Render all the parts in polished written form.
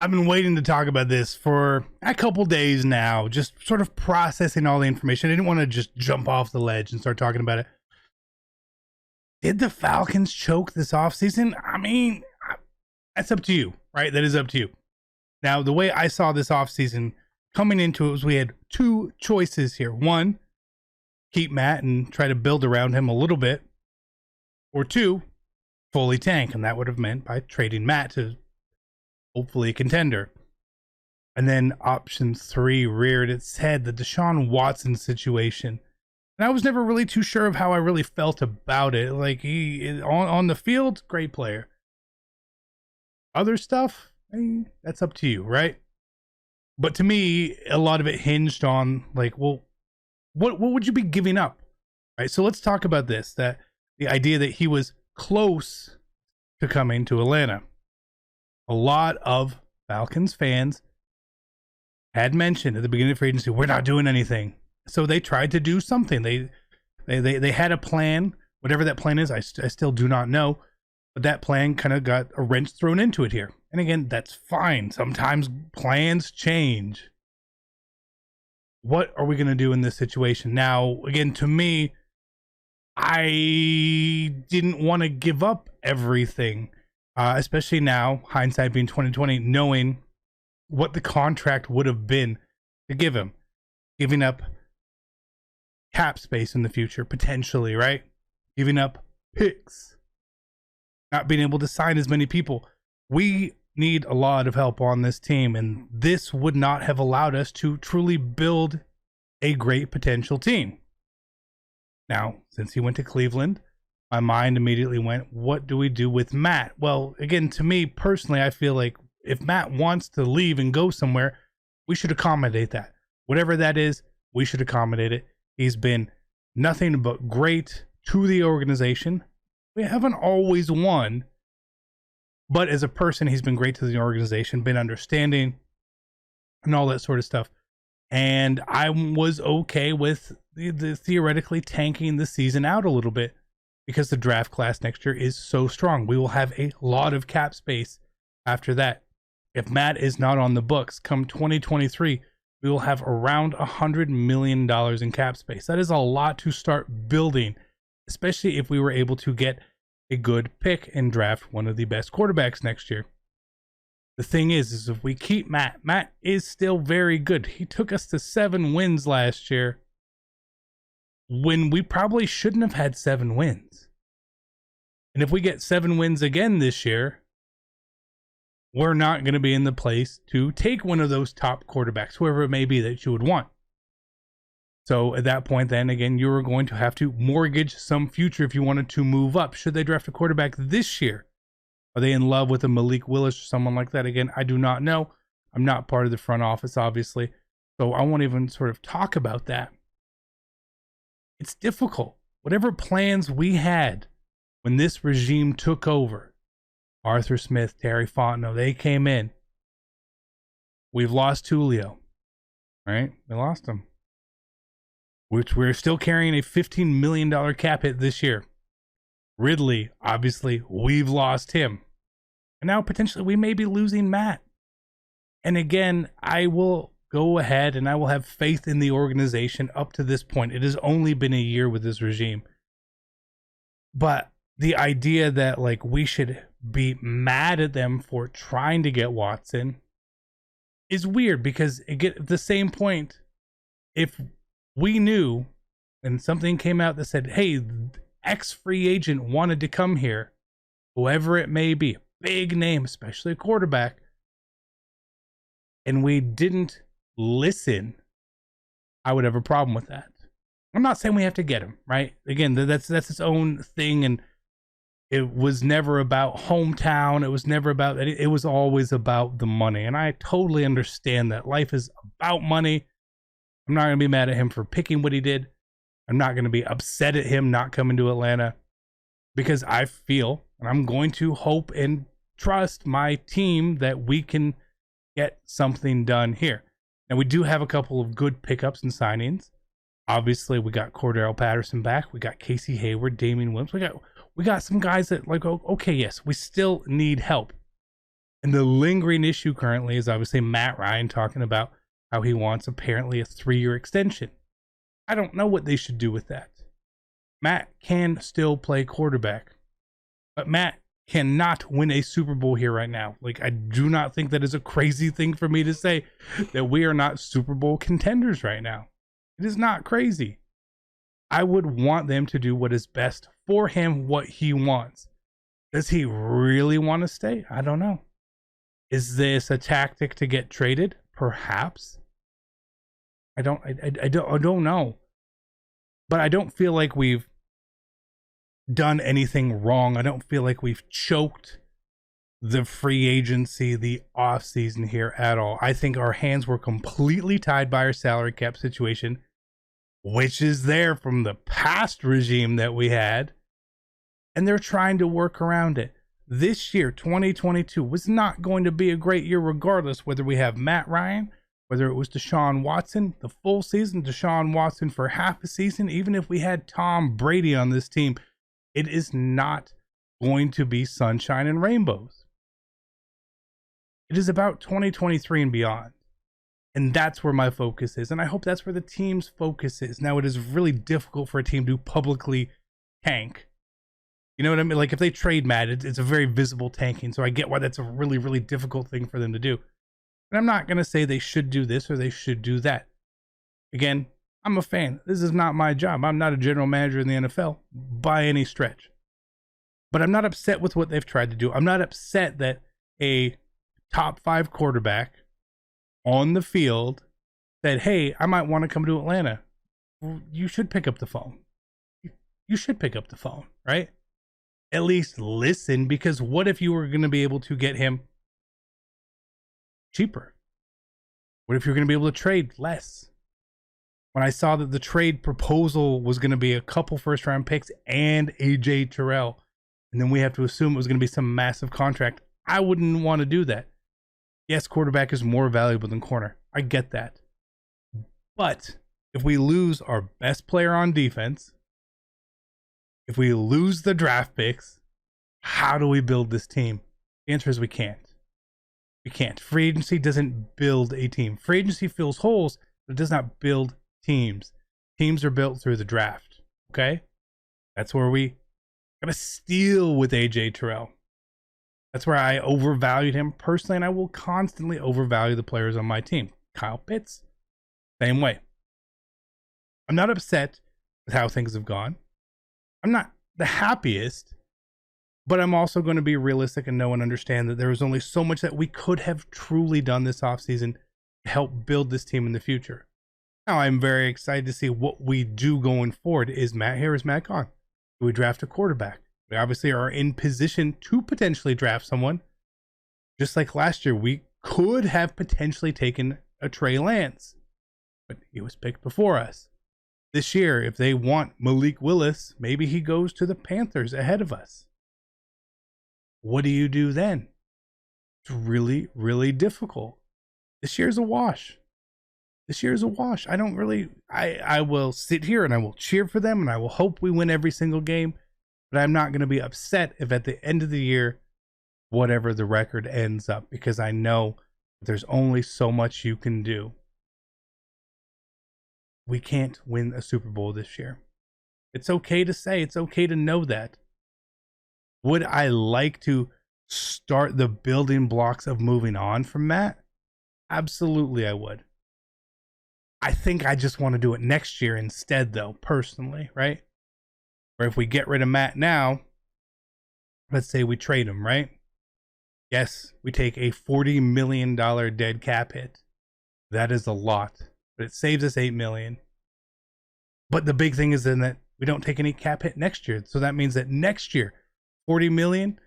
I've been waiting to talk about this for a couple days now, just sort of processing all the information. I didn't want to just jump off the ledge and start talking about it. Did the Falcons choke this offseason? I mean, that's up to you, right? That is up to you. Now, the way I saw this offseason coming into it was we had two choices here. One, keep Matt and try to build around him a little bit. Or two, fully tank. And that would have meant by trading Matt to hopefully a contender. And then option three reared its head, the Deshaun Watson situation. And I was never really too sure of how I really felt about it. Like, he on the field, great player. Other stuff, that's up to you, right? But to me, a lot of it hinged on, like, well, what would you be giving up? Right? So let's talk about this, that the idea that he was close to coming to Atlanta. A lot of Falcons fans had mentioned at the beginning of free agency, we're not doing anything. So they tried to do something. They had a plan. Whatever that plan is, I still do not know. But that plan kind of got a wrench thrown into it here. And again, that's fine. Sometimes plans change. What are we going to do in this situation? Now, again, to me, I didn't want to give up everything, especially now, hindsight being 2020, knowing what the contract would have been to give him, giving up cap space in the future, potentially, right? Giving up picks, not being able to sign as many people. We need a lot of help on this team, and this would not have allowed us to truly build a great potential team. Now, since he went to Cleveland, my mind immediately went, what do we do with Matt? Well, again, to me personally, I feel like if Matt wants to leave and go somewhere, we should accommodate that. Whatever that is, we should accommodate it. He's been nothing but great to the organization. We haven't always won, but as a person, he's been great to the organization, been understanding and all that sort of stuff. And I was okay with the theoretically tanking the season out a little bit because the draft class next year is so strong. We will have a lot of cap space after that. If Matt is not on the books come 2023, we will have around $100 million in cap space. That is a lot to start building, especially if we were able to get a good pick and draft one of the best quarterbacks next year. The thing is if we keep Matt is still very good. He took us to 7 wins last year when we probably shouldn't have had 7 wins. And if we get 7 wins again this year, we're not going to be in the place to take one of those top quarterbacks, whoever it may be that you would want. So at that point, then again, you were going to have to mortgage some future if you wanted to move up. Should they draft a quarterback this year? Are they in love with a Malik Willis or someone like that? Again, I do not know. I'm not part of the front office, obviously. So I won't even sort of talk about that. It's difficult. Whatever plans we had when this regime took over, Arthur Smith, Terry Fontenot, they came in. We've lost Tulio, right? We lost him. Which we're still carrying a $15 million cap hit this year. Ridley, obviously, we've lost him. And now potentially we may be losing Matt. And again, I will go ahead and I will have faith in the organization up to this point. It has only been a year with this regime. But the idea that like we should be mad at them for trying to get Watson is weird, because at the same point, if we knew and something came out that said, hey, X free agent wanted to come here, whoever it may be, big name, especially a quarterback, and we didn't listen, I would have a problem with that. I'm not saying we have to get him, right? Again, that's its own thing, and it was never about hometown. It was never about, it was always about the money, and I totally understand that. Life is about money. I'm not going to be mad at him for picking what he did. I'm not going to be upset at him not coming to Atlanta, because I feel, and I'm going to hope and trust my team that we can get something done here. Now, we do have a couple of good pickups and signings. Obviously, we got Cordell Patterson back. We got Casey Hayward, Damian Williams. We got some guys that like, okay, yes, we still need help. And the lingering issue currently is obviously Matt Ryan talking about how he wants apparently a 3-year extension. I don't know what they should do with that. Matt can still play quarterback, but Matt cannot win a Super Bowl here right now. Like, I do not think that is a crazy thing for me to say, that we are not Super Bowl contenders right now. It is not crazy. I would want them to do what is best for him, what he wants. Does he really want to stay? I don't know. Is this a tactic to get traded? Perhaps. I don't know. But I don't feel like we've done anything wrong. I don't feel like we've choked the free agency, the offseason here at all. I think our hands were completely tied by our salary cap situation, which is there from the past regime that we had, and they're trying to work around it. This year, 2022, was not going to be a great year regardless whether we have Matt Ryan, whether it was Deshaun Watson, the full season, Deshaun Watson for half a season, even if we had Tom Brady on this team. It is not going to be sunshine and rainbows. It is about 2023 and beyond. And that's where my focus is. And I hope that's where the team's focus is. Now, it is really difficult for a team to publicly tank. You know what I mean? Like, if they trade Matt, it's a very visible tanking. So I get why that's a really, really difficult thing for them to do. And I'm not going to say they should do this or they should do that. Again, I'm a fan. This is not my job. I'm not a general manager in the NFL by any stretch. But I'm not upset with what they've tried to do. I'm not upset that a top 5 quarterback on the field said, hey, I might want to come to Atlanta. Well, you should pick up the phone. You should pick up the phone, right? At least listen, because what if you were going to be able to get him cheaper? What if you're going to be able to trade less? When I saw that the trade proposal was going to be a couple first-round picks and AJ Terrell, and then we have to assume it was going to be some massive contract, I wouldn't want to do that. Yes, quarterback is more valuable than corner. I get that. But if we lose our best player on defense, if we lose the draft picks, how do we build this team? The answer is we can't. We can't. Free agency doesn't build a team. Free agency fills holes, but it does not build teams. Teams are built through the draft. Okay? That's where we gotta steal with AJ Terrell. That's where I overvalued him personally, and I will constantly overvalue the players on my team. Kyle Pitts, same way. I'm not upset with how things have gone. I'm not the happiest, but I'm also going to be realistic and know and understand that there was only so much that we could have truly done this offseason to help build this team in the future. Now, I'm very excited to see what we do going forward. Is Matt here? Is Matt gone? Do we draft a quarterback? We obviously are in position to potentially draft someone. Just like last year, we could have potentially taken a Trey Lance, but he was picked before us. This year, if they want Malik Willis, maybe he goes to the Panthers ahead of us. What do you do then? It's really, really difficult. This year's a wash. This year's a wash. I will sit here and I will cheer for them and I will hope we win every single game. But I'm not going to be upset if at the end of the year, whatever the record ends up, because I know there's only so much you can do. We can't win a Super Bowl this year. It's okay to say, it's okay to know that. Would I like to start the building blocks of moving on from Matt? Absolutely, I would. I think I just want to do it next year instead, though, personally, right? Or if we get rid of Matt now, let's say we trade him, right? Yes, we take a $40 million dead cap hit. That is a lot, but it saves us $8 million. But the big thing is then that we don't take any cap hit next year. So that means that next year, $40 million,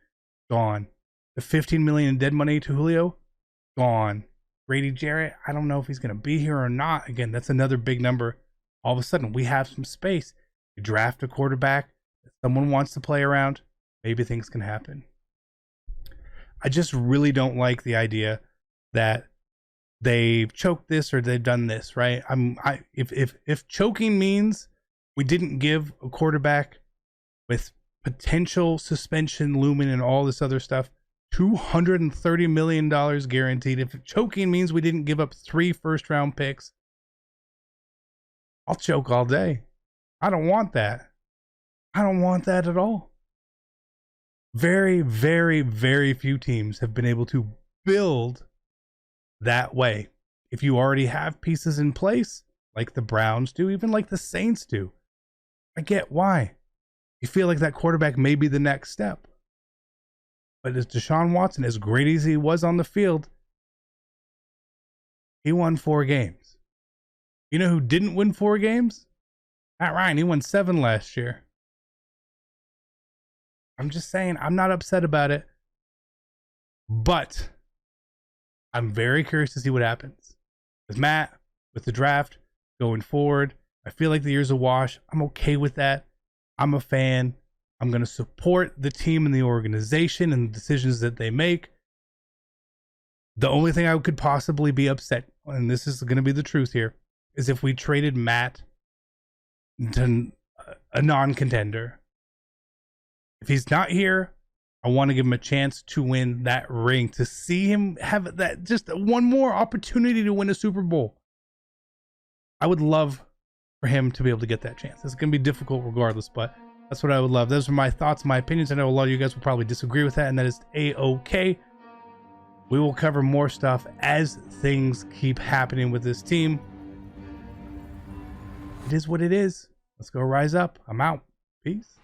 gone. The $15 million in dead money to Julio, gone. Grady Jarrett, I don't know if he's going to be here or not. Again, that's another big number. All of a sudden, we have some space. You draft a quarterback that someone wants to play around, maybe things can happen. I just really don't like the idea that they've choked this or they've done this, right? If choking means we didn't give a quarterback with potential suspension looming and all this other stuff $230 million guaranteed. If choking means we didn't give up 3 first-round picks, I'll choke all day. I don't want that. I don't want that at all. Very, very, very few teams have been able to build that way. If you already have pieces in place, like the Browns do, even like the Saints do, I get why. You feel like that quarterback may be the next step. But as Deshaun Watson, as great as he was on the field, he won 4 games. You know who didn't win 4 games? Matt Ryan. He won 7 last year. I'm just saying, I'm not upset about it. But I'm very curious to see what happens. With Matt, with the draft, going forward, I feel like the year's a wash. I'm okay with that. I'm a fan. I'm going to support the team and the organization and the decisions that they make. The only thing I could possibly be upset, and this is going to be the truth here, is if we traded Matt to a non-contender. If he's not here, I want to give him a chance to win that ring, to see him have that just one more opportunity to win a Super Bowl. I would love for him to be able to get that chance. It's going to be difficult regardless, but that's what I would love. Those are my thoughts, my opinions. I know a lot of you guys will probably disagree with that, and that is A-okay. We will cover more stuff as things keep happening with this team. It is what it is. Let's go rise up. I'm out. Peace.